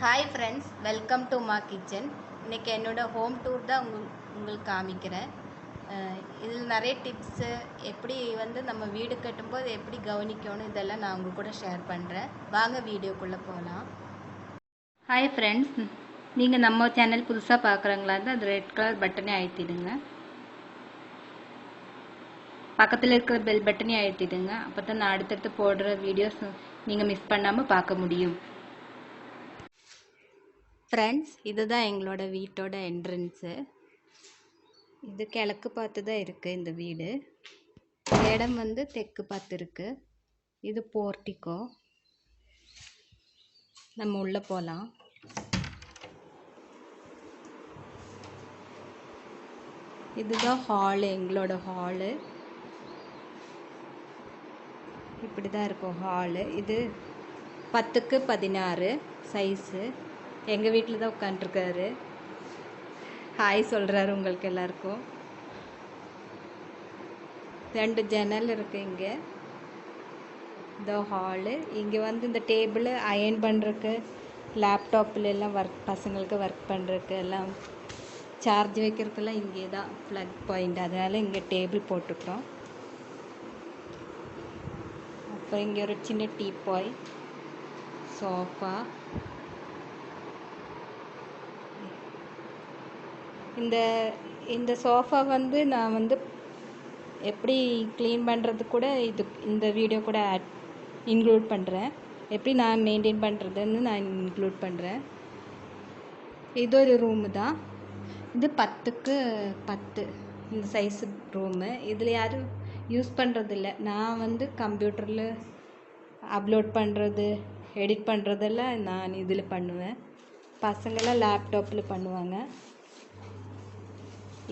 Hi friends, welcome to my kitchen. இன்னைக்கு என்னோட home tour தான் உங்களுக்கு காமிக்கிறேன். இதில் நிறைய டிப்ஸு எப்படி நம்ம வீடு கட்டும்போது எப்படி கவனிக்கணும் இதெல்லாம் நான் உங்கள் கூட ஷேர் பண்ணுறேன். வாங்க வீடியோக்குள்ளே போகலாம். ஹாய் ஃப்ரெண்ட்ஸ், நீங்கள் நம்ம சேனல் புதுசாக பார்க்குறவங்களா இருந்தால் அது ரெட் கலர் பட்டனே அழுத்திடுங்க. பக்கத்தில் இருக்கிற பெல் பட்டனே அழுத்திடுங்க. அப்போ தான் நான் அடுத்தடுத்து போடுற வீடியோஸ் நீங்கள் மிஸ் பண்ணாமல் பார்க்க முடியும். ஃப்ரெண்ட்ஸ், இதுதான் எங்களோட வீட்டோட என்ட்ரன்ஸு. இது கிழக்கு பார்த்து தான் இருக்குது இந்த வீடு. இடம் தெற்கு பார்த்து இருக்குது. இது போர்ட்டிக்கோ. நம்ம உள்ளே போகலாம். இதுதான் ஹாலு, எங்களோட ஹாலு. இப்படி தான் இருக்கும் ஹாலு. இது 10x16 சைஸு. எங்கள் வீட்டில் தான் உட்காண்ட்ருக்காரு. ஹாய் சொல்கிறாரு உங்களுக்கு எல்லாருக்கும். 2 ஜன்னல் இருக்குது இங்கே. இந்த ஹாலு. இங்கே இந்த டேபிள் அயர்ன் பண்ணுறதுக்கு, லேப்டாப்பில் எல்லாம் பசங்களுக்கு ஒர்க் பண்ணுறதுக்கு எல்லாம் சார்ஜ் வைக்கிறதுக்கெல்லாம் இங்கே தான் ப்ளக் பாயிண்ட். அதனால் இங்கே டேபிள் போட்டுக்கிறோம். அப்புறம் இங்கே ஒரு சின்ன டீபாய், சோஃபா. இந்த சோஃபா நான் எப்படி க்ளீன் பண்ணுறது கூட இந்த வீடியோ கூட இன்க்ளூட் பண்ணுறேன். எப்படி நான் மெயின்டைன் பண்ணுறதுன்னு நான் இன்க்ளூட் பண்ணுறேன். இது ஒரு ரூமு தான். இது 10x10 இந்த சைஸு ரூமு. இதில் யாரும் யூஸ் பண்ணுறதில்ல. நான் கம்ப்யூட்டரில் அப்லோட் பண்ணுறது, எடிட் பண்ணுறதெல்லாம் நான் இதில் பண்ணுவேன். பசங்களாம் லேப்டாப்பில் பண்ணுவாங்க.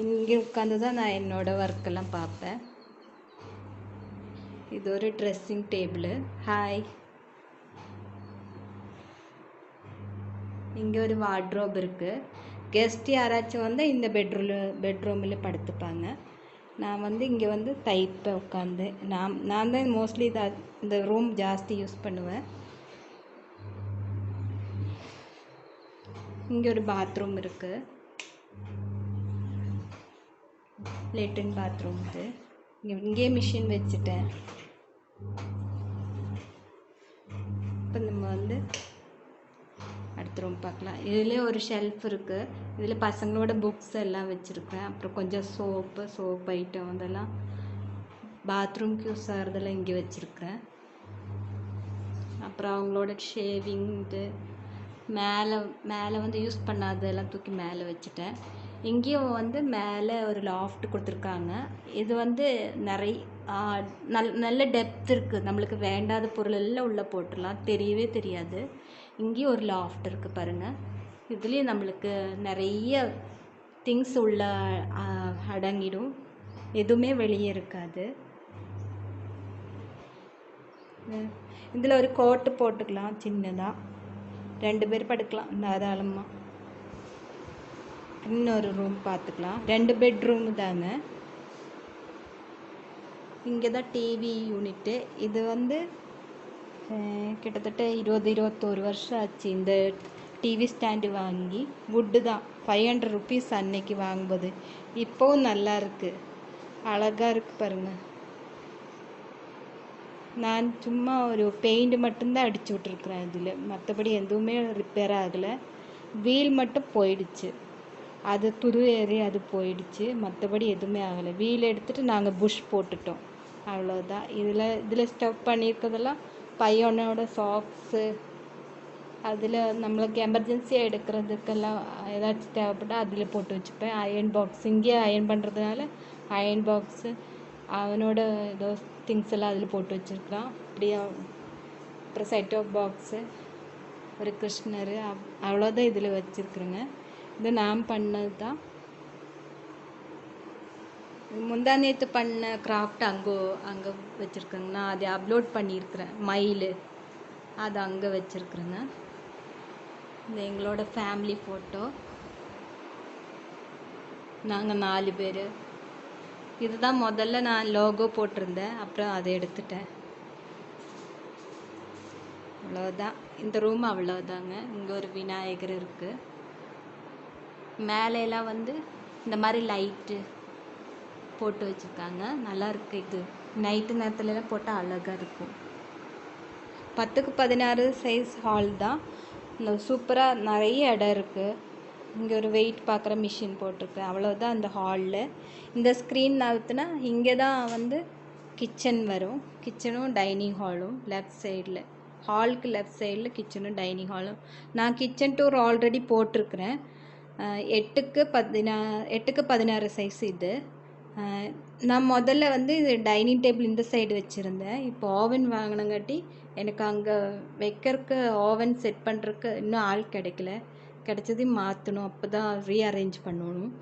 இங்கே உட்காந்து தான் நான் என்னோடய ஒர்க்கெல்லாம் பார்ப்பேன். இது ஒரு ட்ரெஸ்ஸிங் டேபிள். ஹாய். இங்கே ஒரு வார்ட்ரோப் இருக்குது. கெஸ்ட் யாராச்சும் இந்த பெட்ரூமில் படுத்துப்பாங்க. நான் இங்கே தைப்பேன் உட்காந்து. நான் தான் மோஸ்ட்லி இந்த ரூம் ஜாஸ்தி யூஸ் பண்ணுவேன். இங்கே ஒரு பாத்ரூம் இருக்குது, லேட்ரின் பாத்ரூம். இது இங்கே மிஷின் வச்சுட்டேன். இப்போ நம்ம அடுத்த ரூம் பார்க்கலாம். இதில் ஒரு ஷெல்ஃப் இருக்குது. இதில் பசங்களோட புக்ஸ் எல்லாம் வச்சுருக்கேன். அப்புறம் கொஞ்சம் சோப் ஐட்டம் அதெல்லாம் பாத்ரூம்க்கு யூஸ் ஆகிறதெல்லாம் இங்கே வச்சுருக்கிறேன். அப்புறம் அவங்களோட ஷேவிங் இது மேலே யூஸ் பண்ணாததெல்லாம் தூக்கி மேலே வச்சுட்டேன். இங்கேயும் மேலே ஒரு லாஃப்ட் கொடுத்துருக்காங்க. இது நிறைய நல்ல டெப்த் இருக்குது. நம்மளுக்கு வேண்டாத பொருள் எல்லாம் உள்ளே போட்டுடலாம், தெரியவே தெரியாது. இங்கேயும் ஒரு லாஃப்ட் இருக்குது பாருங்கள். இதுலேயும் நம்மளுக்கு நிறைய திங்ஸ் உள்ள அடங்கிடும், எதுவுமே வெளியே இருக்காது. இதில் ஒரு கோட்டு போட்டுக்கலாம், சின்னதாக 2 பேர் படுக்கலாம் தாராளமாக. இன்னொரு ரூம் பார்த்துக்கலாம். 2 பெட்ரூம் தாங்க. இங்கே தான் டிவி யூனிட்டு. இது கிட்டத்தட்ட 20-21 வருஷம் ஆச்சு இந்த டிவி ஸ்டாண்டு வாங்கி. வுட்டு தான், 500 ருபீஸ் அன்னைக்கு வாங்கும்போது. இப்போவும் நல்லா இருக்குது, அழகாக இருக்குது பாருங்கள். நான் சும்மா ஒரு பெயிண்ட் மட்டும்தான் அடிச்சு விட்ருக்குறேன் இதில். மற்றபடி எதுவுமே ரிப்பேர் ஆகலை. வீல் மட்டும் போயிடுச்சு, அது துரு ஏறி அது போயிடுச்சு. மற்றபடி எதுவுமே ஆகலை. வீல் எடுத்துகிட்டு நாங்கள் புஷ் போட்டுட்டோம், அவ்வளோதான். இதில் ஸ்டவ் பண்ணியிருக்கிறதெல்லாம் பையனோட சாக்ஸு, அதில் நம்மளுக்கு எமர்ஜென்சியாக எடுக்கிறதுக்கெல்லாம் ஏதாச்சும் தேவைப்பட்டால் அதில் போட்டு வச்சுப்பேன். அயர்ன் பாக்ஸ், இங்கேயே அயர்ன் பண்ணுறதுனால அயர்ன் பாக்ஸு, அவனோட ஏதோ திங்ஸ் எல்லாம் அதில் போட்டு வச்சுருக்கலாம். அப்படியே அப்புறம் செட்டப் பாக்ஸு, ஒரு கிருஷ்ணர், அவ்வளோதான் இதில் வச்சுருக்குறேங்க. இது நான் பண்ணது தான். முந்தா நேற்று பண்ண கிராஃப்ட் அங்கே வச்சுருக்கேங்க. நான் அதை அப்லோட் பண்ணியிருக்கிறேன். மயில் அது அங்கே வச்சுருக்குறேங்க. இந்த எங்களோட ஃபேமிலி ஃபோட்டோ, நாங்கள் 4 பேர். இதுதான் முதல்ல நான் லோகோ போட்டிருந்தேன், அப்புறம் அதை எடுத்துட்டேன். அவ்வளோதான். இந்த ரூம் அவ்வளோதாங்க. இங்கே ஒரு விநாயகர் இருக்குது. மேலையெல்லாம் வந்து இந்த மாதிரி லைட்டு போட்டு வச்சுருக்காங்க. நல்லா இருக்குது. இது நைட்டு நேரத்துலலாம் போட்டால் அழகாக இருக்கும். 10x16 சைஸ் ஹால் தான். இந்த சூப்பராக நிறைய இடம் இருக்குது. இங்கே ஒரு வெயிட் பார்க்குற மிஷின் போட்டிருக்கு. அவ்வளோதான் அந்த ஹாலில். இந்த ஸ்க்ரீன் நகர்த்துனா இங்கே தான் வந்து கிச்சன் வரும். கிச்சனும் டைனிங் ஹாலும் லெஃப்ட் சைடில், ஹாலுக்கு லெஃப்ட் சைடில் கிச்சனும் டைனிங் ஹாலும். நான் கிச்சன் டூர் ஆல்ரெடி போட்டிருக்கிறேன். 8x16 சைஸ் இது. நான் முதல்ல வந்து இது டைனிங் டேபிள் இந்த சைடு வச்சுருந்தேன். இப்போ ஓவன் வாங்கினங்காட்டி எனக்கு அங்கே வைக்கிறதுக்கு ஓவன் செட் பண்ணுறதுக்கு இன்னும் ஆள் கிடைக்கல. கிடைச்சதையும் மாற்றணும். அப்போ தான் ரீஅரேஞ்ச் பண்ணணும்.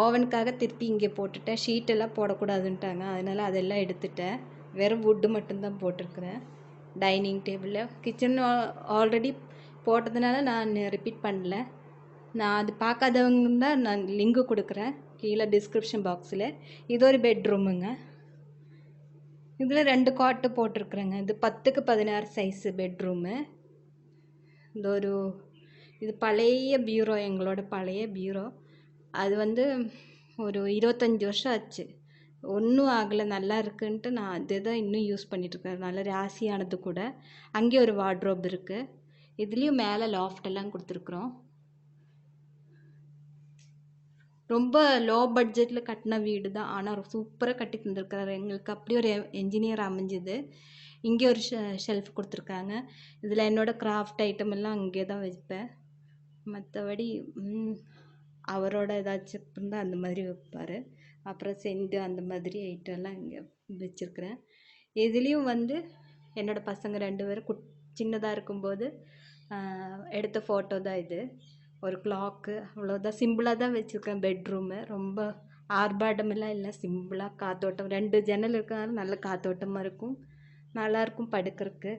ஓவனுக்காக திருப்பி இங்கே போட்டுட்டேன். ஷீட்டெல்லாம் போடக்கூடாதுன்ட்டாங்க. அதனால் அதெல்லாம் எடுத்துட்டேன். வெறும் வுட்டு மட்டும்தான் போட்டிருக்கிறேன் டைனிங் டேபிளில். கிச்சன் ஆல்ரெடி போட்டதுனால நான் ரிப்பீட் பண்ணல. நான் அது பார்க்காதவங்க தான் நான் லிங்கு கொடுக்குறேன் கீழே டிஸ்கிரிப்ஷன் பாக்ஸில். இது ஒரு பெட்ரூமுங்க. இதில் 2 காட்டு போட்டிருக்குறேங்க. இது 10x16 சைஸு பெட்ரூமு. இது பழைய பியூரோ, எங்களோட பழைய பியூரோ. அது வந்து ஒரு 25 வருஷம் ஆச்சு. ஒன்றும் ஆகலை, நல்லா இருக்குன்ட்டு நான் அதை தான் இன்னும் யூஸ் பண்ணிகிட்ருக்கேன். நல்ல ராசியானது கூட. அங்கே ஒரு வார்ட்ரோப் இருக்குது. இதுலேயும் மேலே லாஃப்டெல்லாம் கொடுத்துருக்குறோம். ரொம்ப லோ பட்ஜெட்டில் கட்டின வீடு தான். ஆனால் சூப்பராக கட்டி தந்துருக்காரு எங்களுக்கு. அப்படி ஒரு என்ஜினியர் அமைஞ்சுது. இங்கே ஒரு ஷெல்ஃப் கொடுத்துருக்காங்க. இதில் என்னோடய கிராஃப்ட் ஐட்டம் எல்லாம் அங்கே தான் வைப்பேன். மற்றபடி அவரோட ஏதாச்சும் இருந்தால் அந்த மாதிரி வைப்பார். அப்புறம் செண்டு அந்த மாதிரி ஐட்டம்லாம் இங்கே வச்சுருக்குறேன். இதுலேயும் வந்து என்னோடய பசங்க 2 பேரும் சின்னதாக இருக்கும்போது எடுத்த ஃபோட்டோ தான் இது. ஒரு கிளாக்கு, அவ்வளோதான். சிம்பிளாக தான் வச்சுருக்கேன் பெட்ரூமு. ரொம்ப ஆர்ப்பாட்டமெல்லாம் இல்லை, சிம்பிளாக. காத்தோட்டம் 2 ஜன்னல் இருக்கிறதுனால நல்ல காத்தோட்டமாக இருக்கும், நல்லாயிருக்கும் படுக்கிறதுக்கு.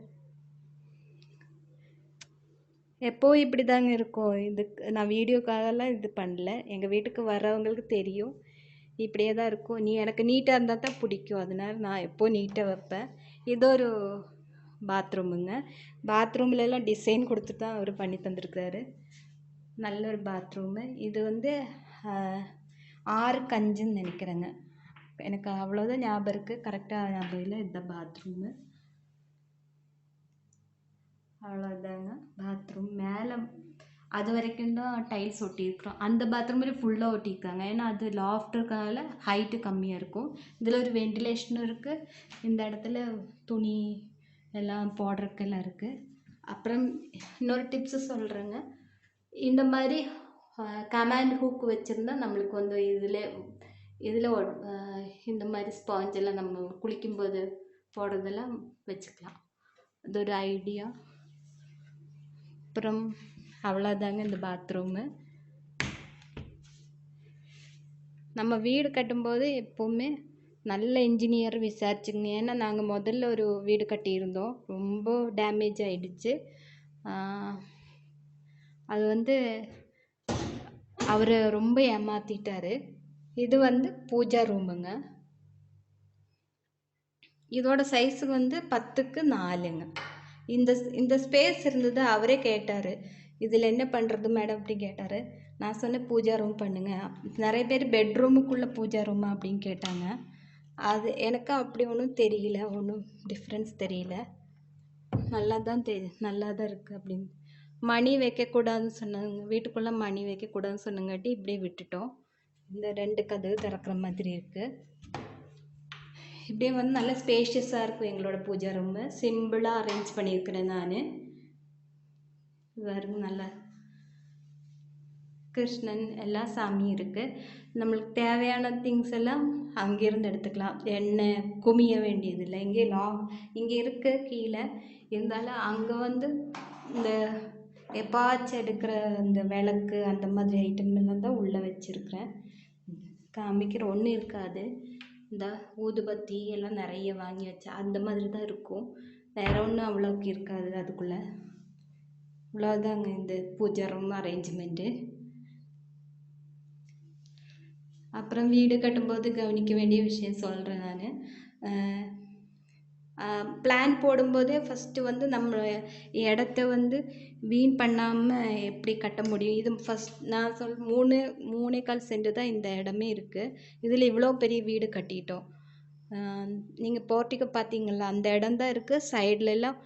எப்போவும் இப்படி தாங்க இருக்கும். இதுக்கு நான் வீடியோக்காகலாம் இது பண்ணல. எங்கள் வீட்டுக்கு வர்றவங்களுக்கு தெரியும் இப்படியே தான் இருக்கும். எனக்கு நீட்டாக இருந்தால் தான் பிடிக்கும். அதனால நான் எப்போது நீட்டாக வைப்பேன். இது ஒரு பாத்ரூமுங்க. பாத்ரூம்லலாம் டிசைன் கொடுத்து தான் அவர் பண்ணி தந்துருக்காரு. நல்ல ஒரு பாத்ரூமு. இது வந்து 6x5ன்னு நினைக்கிறேங்க. எனக்கு அவ்வளோதான் ஞாபகம் இருக்குது, கரெக்டாக ஞாபகம் இல்லை. இதுதான் பாத்ரூமு. அவ்வளோதாங்க பாத்ரூம். மேலே அது வரைக்கும் தான் டைல்ஸ் ஒட்டியிருக்கிறோம். அந்த பாத்ரூமில் ஃபுல்லாக ஒட்டியிருக்காங்க. ஏன்னா அது லாஃப்ட் இருக்கனால ஹைட்டு கம்மியாக இருக்கும். இதில் ஒரு வென்டிலேஷனும் இருக்குது. இந்த இடத்துல துணி எல்லாம் போடுறதுக்கெல்லாம் இருக்குது. அப்புறம் இன்னொரு டிப்ஸு சொல்கிறேங்க. இந்த மாதிரி கமாண்ட் ஹூக் வச்சுருந்தா நம்மளுக்கு வந்து இதில் இந்த மாதிரி ஸ்பாஞ்செல்லாம் நம்ம குளிக்கும்போது போடுறதெல்லாம் வச்சுக்கலாம். அது ஒரு ஐடியா. அப்புறம் அவ்வளோதாங்க இந்த பாத்ரூமு. நம்ம வீடு கட்டும்போது எப்போவுமே நல்ல இன்ஜினியர் விசாரிச்சுங்க. ஏன்னா நாங்கள் முதல்ல ஒரு வீடு கட்டியிருந்தோம், ரொம்ப டேமேஜ் ஆகிடுச்சு. அது வந்து அவர் ரொம்ப ஏமாற்றிட்டார். இது வந்து பூஜா ரூமுங்க. இதோட சைஸு வந்து 10x4ங்க. இந்த ஸ்பேஸ் இருந்தது. அவரே கேட்டார், இதில் என்ன பண்ணுறது மேடம் அப்படி கேட்டார். நான் சொன்னேன் பூஜா ரூம் பண்ணுங்க. நிறைய பேர் பெட்ரூமுக்குள்ளே பூஜா ரூமா அப்படின்னு கேட்டாங்க. அது எனக்கு அப்படி ஒன்றும் தெரியல, ஒன்றும் டிஃப்ரென்ஸ் தெரியல. நல்லா தான் இருக்குது அப்படின்னு. மணி வைக்கக்கூடாதுன்னு சொன்னாங்க, வீட்டுக்குள்ளே மணி வைக்கக்கூடாதுன்னு சொன்னங்காட்டி இப்படியே விட்டுட்டோம். இந்த 2 கதவு திறக்கிற மாதிரி இருக்குது. இப்படியே வந்து நல்லா ஸ்பேஷியஸாக இருக்கும் எங்களோட பூஜா ரூமு. சிம்பிளாக அரேஞ்ச் பண்ணியிருக்கிறேன் நான். பாருங்க, நல்லா கிருஷ்ணன் எல்லா சாமியும் இருக்குது. நம்மளுக்கு தேவையான திங்ஸ் எல்லாம் அங்கேருந்து எடுத்துக்கலாம். எண்ணெய் குமிய வேண்டியதில்லை. இங்கே இருக்குது கீழே. இருந்தாலும் அங்கே வந்து இந்த எப்பாச்சும் எடுக்கிற இந்த விளக்கு அந்த மாதிரி ஐட்டம் எல்லாம் தான் உள்ளே வச்சுருக்கிறேன். காமிக்கிற ஒன்றும் இருக்காது. இந்த ஊதுபத்தி எல்லாம் நிறைய வாங்கி வச்சா அந்த மாதிரி தான் இருக்கும். வேறு ஒன்றும் அவ்வளோக்கு இருக்காது அதுக்குள்ளே. இவ்வளோதாங்க இந்த பூஜா ரூம் அரேஞ்ச்மெண்ட்டு. அப்புறம் வீடு கட்டும்போது கவனிக்க வேண்டிய விஷயம் சொல்கிறேன் நான். பிளான் போடும்போதே ஃபஸ்ட்டு வந்து நம்ம இடத்த வந்து வீண் பண்ணாமல் எப்படி கட்ட முடியும். இது ஃபஸ்ட் நான் மூணே கால் சென்ட் தான் இந்த இடமே இருக்குது. இதில் இவ்வளோ பெரிய வீடு கட்டிட்டோம். நீங்கள் போர்ட்டிக்கோ பார்த்தீங்களா, அந்த இடம் தான் இருக்குது. சைட்லலாம்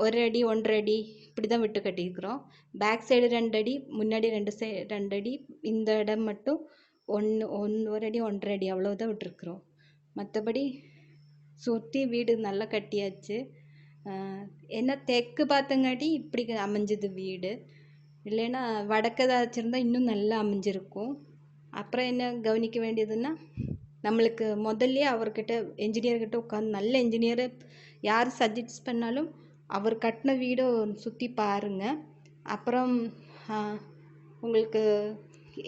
1 அடி 1.5 அடி இப்படி தான் விட்டு கட்டியிருக்கிறோம். பேக் சைடு 2 அடி, முன்னாடி 2 அடி. இந்த இடம் மட்டும் 1 அடி 1.5 அடி அவ்வளோதான் விட்டுருக்குறோம். மற்றபடி சுற்றி வீடு நல்லா கட்டியாச்சு. என்ன தெற்கு பார்த்தங்காட்டி இப்படி அமைஞ்சது வீடு. இல்லைன்னா வடக்கு ஏதாச்சும் இன்னும் நல்லா அமைஞ்சிருக்கும். அப்புறம் என்ன கவனிக்க வேண்டியதுன்னா, நம்மளுக்கு முதல்ல அவர்கிட்ட என்ஜினியர்கிட்ட உட்காந்து, நல்ல என்ஜினியரை யார் சஜெஸ்ட் பண்ணாலும் அவர் கட்டின வீடை சுற்றி பாருங்கள். அப்புறம் உங்களுக்கு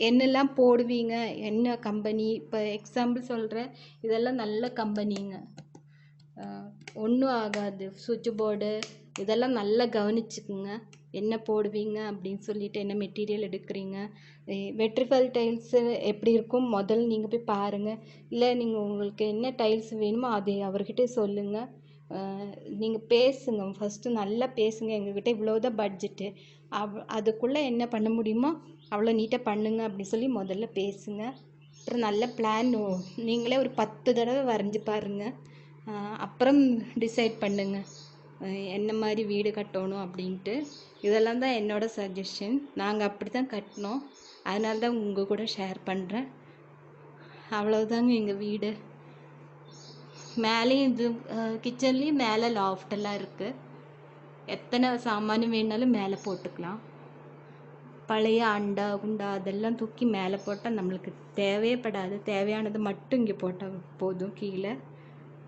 என்னெல்லாம் போடுவீங்க, என்ன கம்பெனி, இப்போ எக்ஸாம்பிள் சொல்கிறேன், இதெல்லாம் நல்ல கம்பெனிங்க, ஒன்றும் ஆகாது. சுவிட்ச் போர்டு இதெல்லாம் நல்லா கவனிச்சுக்குங்க. என்ன போடுவீங்க அப்படின்னு சொல்லிட்டு, என்ன மெட்டீரியல் எடுக்கிறீங்க, வெட்ரிஃபல் டைல்ஸு எப்படி இருக்கும் முதல்ல நீங்கள் போய் பாருங்கள். இல்லை நீங்கள் உங்களுக்கு என்ன டைல்ஸ் வேணுமோ அதை அவர்கிட்ட சொல்லுங்கள். நீங்கள் பேசுங்க, ஃபஸ்ட்டு நல்லா பேசுங்க. எங்ககிட்ட இவ்வளோதான் பட்ஜெட்டு, அதுக்குள்ளே என்ன பண்ண முடியுமோ அவ்வளோ நீட்டாக பண்ணுங்க அப்படி சொல்லி முதல்ல பேசுங்க. அப்புறம் நல்ல பிளான் நீங்களே ஒரு 10 தடவை வரைஞ்சி பாருங்கள். அப்புறம் டிசைட் பண்ணுங்கள் என்ன மாதிரி வீடு கட்டணும் அப்படின்ட்டு. இதெல்லாம் தான் என்னோடய சஜஷன். நாங்கள் அப்படி தான் கட்டினோம், அதனால தான் உங்கள் கூட ஷேர் பண்ணுறேன். அவ்வளோதாங்க எங்கள் வீடு. மேலேயும் இது கிச்சன்லேயும் மேலே லாஃப்டெல்லாம் இருக்குது. எத்தனை சாமான் வேணாலும் மேலே போட்டுக்கலாம். பழைய அண்டா குண்டா அதெல்லாம் தூக்கி மேலே போட்டால் நம்மளுக்கு தேவையேப்படாது. தேவையானது மட்டும் இங்கே போட்டால் போதும். கீழே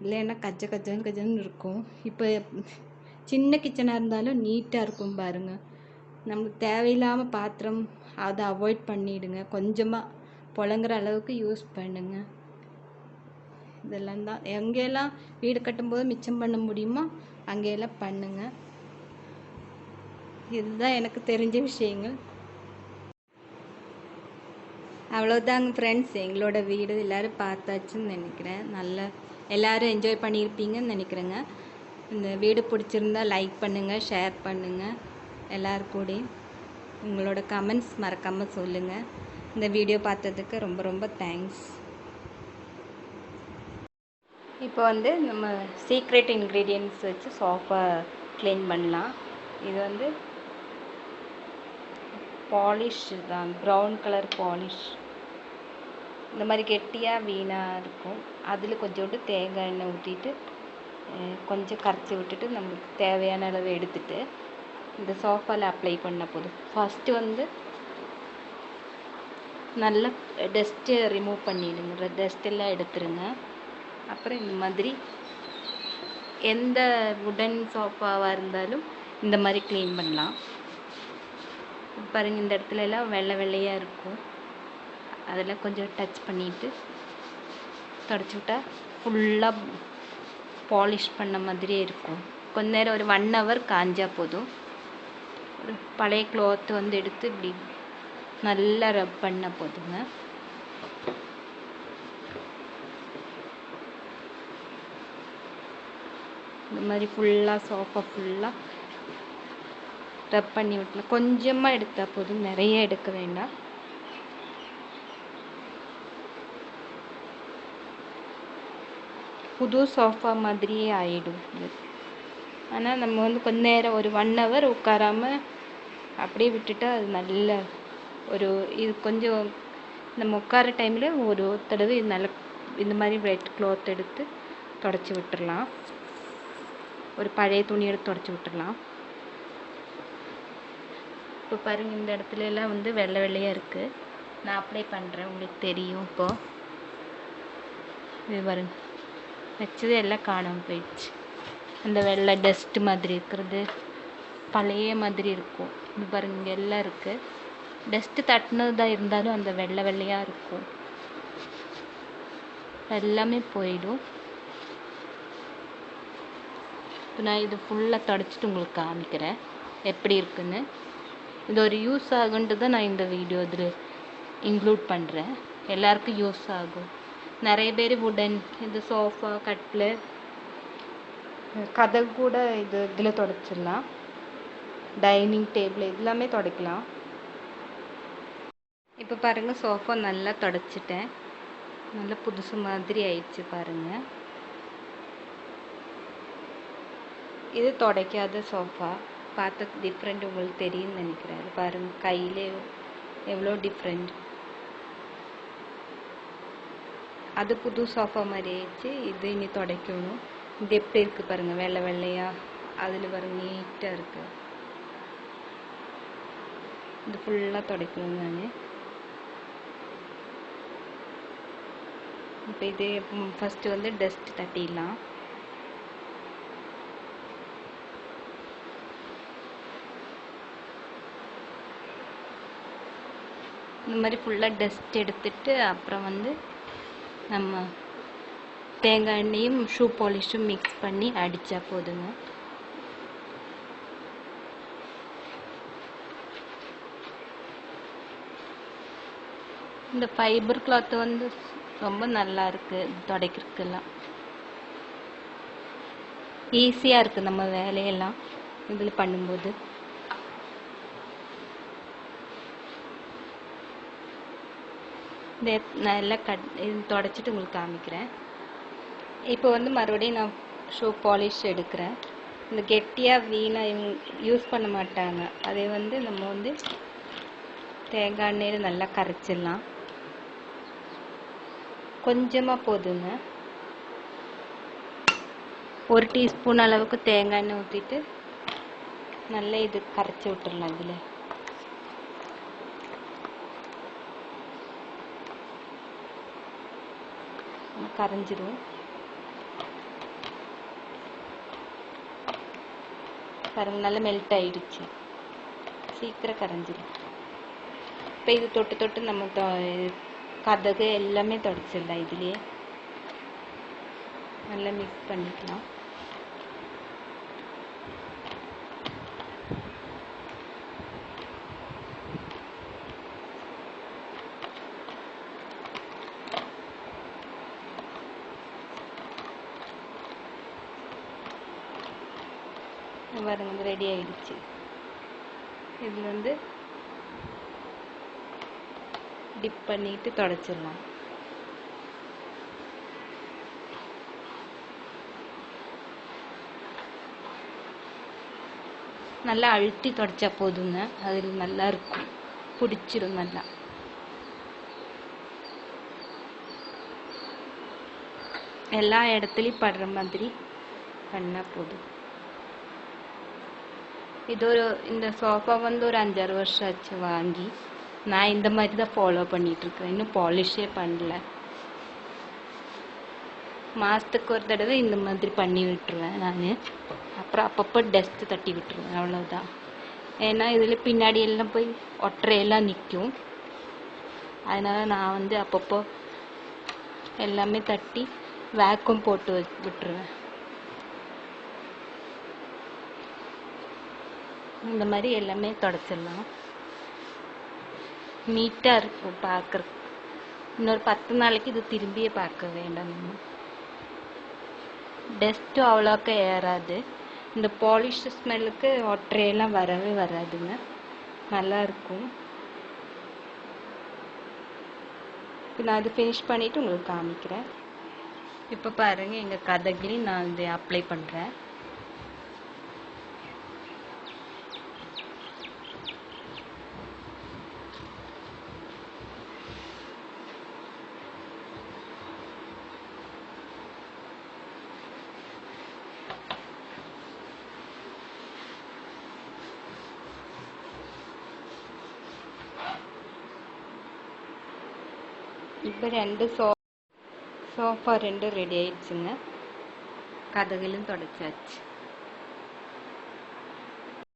இல்லைன்னா கஜன்னு இருக்கும். இப்போ சின்ன கிச்சனாக இருந்தாலும் நீட்டாக இருக்கும் பாருங்கள். நம்மளுக்கு தேவையில்லாமல் பாத்திரம் அதை அவாய்ட் பண்ணிவிடுங்க. கொஞ்சமாக புழங்குற அளவுக்கு யூஸ் பண்ணுங்க. இதெல்லாம் தான் எங்கெல்லாம் வீடு கட்டும்போது மிச்சம் பண்ண முடியுமோ அங்கெல்லாம் பண்ணுங்க. இதுதான் எனக்கு தெரிஞ்ச விஷயங்கள். அவ்வளோதாங்க ஃப்ரெண்ட்ஸ், எங்களோட வீடு எல்லோரும் பார்த்தாச்சுன்னு நினைக்கிறேன். நல்லா எல்லோரும் என்ஜாய் பண்ணியிருப்பீங்கன்னு நினைக்கிறேங்க. இந்த வீடு பிடிச்சிருந்தா லைக் பண்ணுங்கள், ஷேர் பண்ணுங்கள். எல்லாருக்கூடையும் உங்களோட கமெண்ட்ஸ் மறக்காமல் சொல்லுங்கள். இந்த வீடியோ பார்த்ததுக்கு ரொம்ப ரொம்ப தேங்க்ஸ். இப்போ வந்து நம்ம சீக்ரெட் இன்க்ரீடியன்ட்ஸ் வச்சு சோஃபா க்ளீன் பண்ணலாம். இது வந்து பாலிஷ் தான், ப்ரௌன் கலர் பாலிஷ். இந்த மாதிரி கெட்டியாக வீணாக இருக்கும். அதில் கொஞ்சோண்டு தேங்காய் எண்ணெய் ஊற்றிட்டு கொஞ்சம் கரைச்சி விட்டுட்டு நம்மளுக்கு தேவையான அளவு எடுத்துட்டு இந்த சோஃபாவில் அப்ளை பண்ண போதும். ஃபஸ்ட்டு வந்து நல்லா டஸ்ட்டு ரிமூவ் பண்ணிவிடுங்க, டஸ்ட்டெல்லாம் எடுத்துருங்க. அப்புறம் இந்த மாதிரி எந்த வுடன் சோஃபாவாக இருந்தாலும் இந்த மாதிரி க்ளீன் பண்ணலாம். பாருங்கள், இந்த இடத்துல எல்லாம் வெள்ளை வெள்ளையாக இருக்கும். அதெல்லாம் கொஞ்சம் டச் பண்ணிவிட்டு தொடச்சி விட்டால் ஃபுல்லாக பாலிஷ் பண்ண மாதிரியே இருக்கும். கொஞ்ச நேரம் ஒரு 1 hour காஞ்சா போதும். ஒரு பழைய க்ளாத் வந்து எடுத்து இப்படி நல்லா ரப் பண்ண போதுங்க. இந்த மாதிரி ஃபுல்லாக சோஃபா ஃபுல்லாக ரப் பண்ணி விட்டலாம். கொஞ்சமாக எடுத்தால் போதும், நிறைய எடுக்க வேண்டாம். புது சோஃபா மாதிரியே ஆகிடும் இது. ஆனால் நம்ம வந்து கொஞ்ச நேரம் ஒரு 1 hour உட்காராமல் அப்படியே விட்டுட்டா அது நல்ல ஒரு இது கொஞ்சம் நம்ம உட்கார டைமில் ஒரு தடவை நல்ல இந்த மாதிரி வெட் க்ளாத் எடுத்து தொடச்சி விட்டுடலாம். ஒரு பழைய துணி எடுத்து தொடச்சி விட்டுடலாம். இப்போ பாருங்கள், இந்த இடத்துல எல்லாம் வந்து வெள்ளை வெள்ளையாக இருக்குது. நான் அப்ளை பண்ணுறேன், உங்களுக்கு தெரியும். இப்போது இது பாருங்க, வச்சது எல்லாம் காணாமல் போயிடுச்சு. அந்த வெள்ளை டஸ்ட்டு மாதிரி இருக்கிறது பழைய மாதிரி இருக்கும். இது பாருங்க, இங்கே எல்லாம் இருக்குது. டஸ்ட்டு தட்டினது தான் இருந்தாலும் அந்த வெள்ளை வெள்ளையாக இருக்கும். எல்லாமே போயிடும். இப்போ நான் இது ஃபுல்லாக தொடச்சிட்டு உங்களுக்கு காமிக்கிறேன் எப்படி இருக்குன்னு. இது ஒரு யூஸ் ஆகுன்ட்டு தான் நான் இந்த வீடியோ இதில் இன்க்ளூட் பண்ணுறேன். எல்லாருக்கும் யூஸ் ஆகும். நிறைய பேர் வுடன் இந்த சோஃபா கட்டில் கதவு கூட இதில் தொடச்சிடலாம். டைனிங் டேபிள் எல்லாமே துடைக்கலாம். இப்போ பாருங்கள், சோஃபா நல்லா தொடச்சிட்டேன். நல்லா புதுசு மாதிரி ஆயிடுச்சு பாருங்கள். இது துடைக்காத சோஃபா. பார்த்த டிஃப்ரெண்ட் உங்களுக்கு தெரியும்னு நினைக்கிறேன். அது பாருங்கள், கையிலே எவ்வளோ டிஃப்ரெண்ட். அது புது சோஃபா மாதிரி ஆயிடுச்சு. இது இனி துடைக்கணும். இது எப்படி இருக்குது பாருங்கள், வெள்ளை வெள்ளையாக. அதில் பாருங்கள், நீட்டாக இருக்குது. இது ஃபுல்லாக துடைக்கணும் நான். இப்போ இது ஃபஸ்ட்டு டஸ்ட் தட்டிடலாம். இந்த மாதிரி ஃபுல்லாக டஸ்ட் எடுத்துட்டு அப்புறம் நம்ம தேங்காய் எண்ணெயும் ஷூ பாலிஷும் மிக்ஸ் பண்ணி அடித்தா போதுங்க. இந்த ஃபைபர் கிளாத்து ரொம்ப நல்லா இருக்கு துடைக்கிறதுக்கெல்லாம். ஈஸியாக இருக்குது நம்ம வேலையெல்லாம் இதில் பண்ணும்போது. நான் எல்லாம் இது தொடச்சிட்டு உங்களுக்கு காமிக்கிறேன். இப்போ மறுபடியும் நான் ஷூ பாலிஷ் எடுக்கிறேன். இந்த கெட்டியாக வீணாக இவங்க யூஸ் பண்ண மாட்டாங்க. அதை நம்ம தேங்காய் எண்ணெயில் நல்லா கரைச்சிடலாம். கொஞ்சமாக போதுங்க. 1 டீஸ்பூன் அளவுக்கு தேங்காய் எண்ணெய் ஊற்றிட்டு நல்லா இது கரைச்சி விட்டுடலாம். இதில் கரைஞ்சிரும் பாருங்க. நல்லா மெல்ட் ஆயிடுச்சு. சீக்கிரம் கரைஞ்சிடும். இப்போ இது தொட்டு தொட்டு நம்ம கதகு எல்லாமே தொடச்சிடலாம். இதுலேயே நல்லா மிக்ஸ் பண்ணிக்கலாம். பாருங்க, ரெடி ஆயிடுச்சு. இதில் டிப் பண்ணிட்டு தொடச்சிடலாம். நல்லா அழுத்தி தொடச்சா போதுங்க. அதில் நல்லா இருக்கும், பிடிச்சிடும் நல்லா. எல்லா இடத்துலையும் படுற மாதிரி பண்ணால் போதும். இந்த சோஃபா ஒரு 5-6 வருஷம் ஆச்சு வாங்கி. நான் இந்த மாதிரி தான் ஃபாலோ பண்ணிகிட்ருக்கேன். இன்னும் பாலிஷே பண்ணல. மாதத்துக்கு ஒரு தடவை இந்த மாதிரி பண்ணி விட்டுருவேன் நான். அப்புறம் அப்பப்போ டஸ்ட்டு தட்டி விட்டுருவேன், அவ்வளோதான். ஏன்னா இதில் பின்னாடி எல்லாம் போய் ஒற்றையெல்லாம் நிற்கும். அதனால் நான் அப்பப்போ எல்லாமே தட்டி வேக்யூம் போட்டு விட்டுருவேன். இந்த மாதிரி எல்லாமே தொடச்சிடலாம். நீட்டாக இருக்கும் பார்க்குறதுக்கு. இன்னொரு 10 நாளைக்கு இது திரும்பியே பார்க்க வேண்டாம். நம்ம டஸ்ட்டு அவ்வளோக்கா ஏறாது. இந்த பாலிஷ் ஸ்மெல்லுக்கு ஒற்றையெல்லாம் வரவே வராதுங்க. நல்லா இருக்கும். இப்போ நான் அது ஃபினிஷ் பண்ணிவிட்டு உங்களுக்கு காமிக்கிறேன். இப்போ பாருங்கள், எங்கள் கதகிலையும் நான் இதை அப்ளை பண்ணுறேன். இப்போ 2 சோஃபா 2 ரெடி ஆயிடுச்சுங்க. கதகிலும் தொடச்சாச்சு.